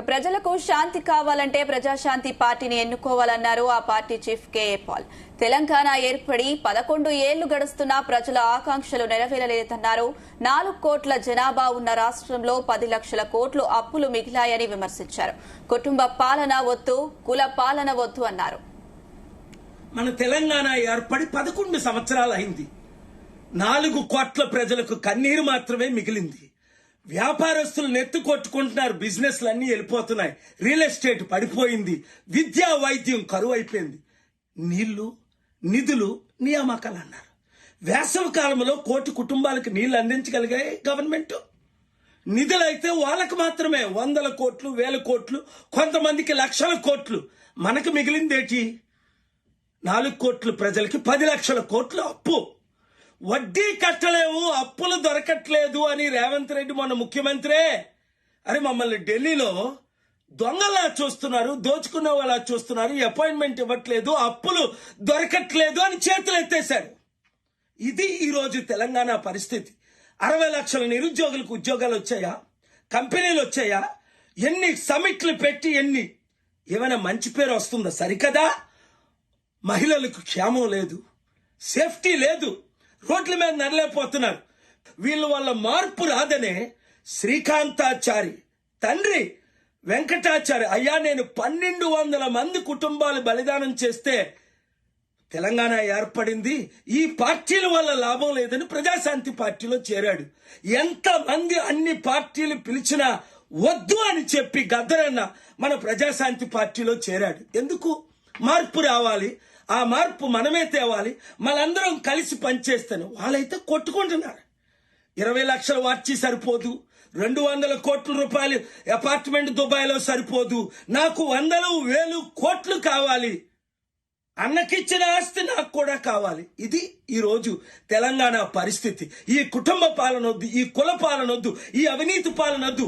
ప్రజలకు శాంతి కావాలంటే ప్రజాశాంతి పార్టీని ఎన్నుకోవాలన్నారు ఆ party chief K A Paul. Telangana ఏర్పడి 11 ఏళ్లు గడుస్తున్నా ప్రజల ఆకాంక్షలు నెరవేరలేదన్నారు. 4 కోట్ల జనాభా ఉన్న రాష్ట్రంలో 10 లక్షల కోట్లు అప్పులు మిగిలాయని విమర్శించారు. కుటుంబ పాలన వద్దు, కుల పాలన వద్దు అన్నారు. మన తెలంగాణ ఏర్పడి 11 సంవత్సరాలు అయింది. 4 కోట్ల ప్రజలకు కన్నీరు మాత్రమే మిగిలింది. వ్యాపారస్తులు నెత్తి కొట్టుకుంటున్నారు, బిజినెస్లన్నీ వెళ్ళిపోతున్నాయి, రియల్ ఎస్టేట్ పడిపోయింది, విద్యా వైద్యం కరువు అయిపోయింది. నీళ్లు, నిధులు, నియామకాలు అన్నారు. వేసవి కాలంలో 1 కోటి కుటుంబాలకు నీళ్లు అందించగలిగాయి గవర్నమెంట్. నిధులైతే వాళ్ళకు మాత్రమే 100 కోట్లు, 1000 కోట్లు, కొంతమందికి లక్షల కోట్లు. మనకు మిగిలిందేటి? 4 కోట్ల ప్రజలకి 10 లక్షల కోట్లు అప్పు. వడ్డీ కట్టలేము, అప్పులు దొరకట్లేదు అని రేవంత్ రెడ్డి మొన్న ముఖ్యమంత్రే అరే మమ్మల్ని ఢిల్లీలో దొంగలా చూస్తున్నారు, దోచుకునే వాళ్ళ చూస్తున్నారు, అపాయింట్మెంట్ ఇవ్వట్లేదు, అప్పులు దొరకట్లేదు అని చేతులు ఎత్తేశారు. ఇది ఈరోజు తెలంగాణ పరిస్థితి. 60 లక్షల నిరుద్యోగులకు ఉద్యోగాలు వచ్చాయా? కంపెనీలు వచ్చాయా? ఎన్ని సమిట్లు పెట్టి ఏమైనా మంచి పేరు వస్తుందా? సరికదా. మహిళలకు క్షేమం లేదు, సేఫ్టీ లేదు, రోడ్ల మీద నడలేకపోతున్నారు. వీళ్ళ వల్ల మార్పు రాదనే శ్రీకాంతాచారి తండ్రి వెంకటాచారి, అయ్యా నేను 1200 మంది కుటుంబాలు బలిదానం చేస్తే తెలంగాణ ఏర్పడింది, ఈ పార్టీల వల్ల లాభం లేదని ప్రజాశాంతి పార్టీలో చేరాడు. ఎంతమంది అన్ని పార్టీలు పిలిచినా వద్దు అని చెప్పి గద్దరన్న మన ప్రజాశాంతి పార్టీలో చేరాడు. ఎందుకు? మార్పు రావాలి, ఆ మార్పు మనమే తేవాలి, మనందరం కలిసి పనిచేస్తాను. వాళ్ళైతే కొట్టుకుంటున్నారు. 20 లక్షల వార్చి సరిపోదు, 200 కోట్ల రూపాయలు అపార్ట్మెంట్ దుబాయ్లో సరిపోదు, నాకు 100,000 కోట్లు కావాలి, అన్నకిచ్చిన ఆస్తి నాకు కూడా కావాలి. ఇది ఈరోజు తెలంగాణ పరిస్థితి. ఈ కుటుంబ పాలనొద్దు, ఈ కుల పాలనొద్దు, ఈ అవినీతి పాలనొద్దు.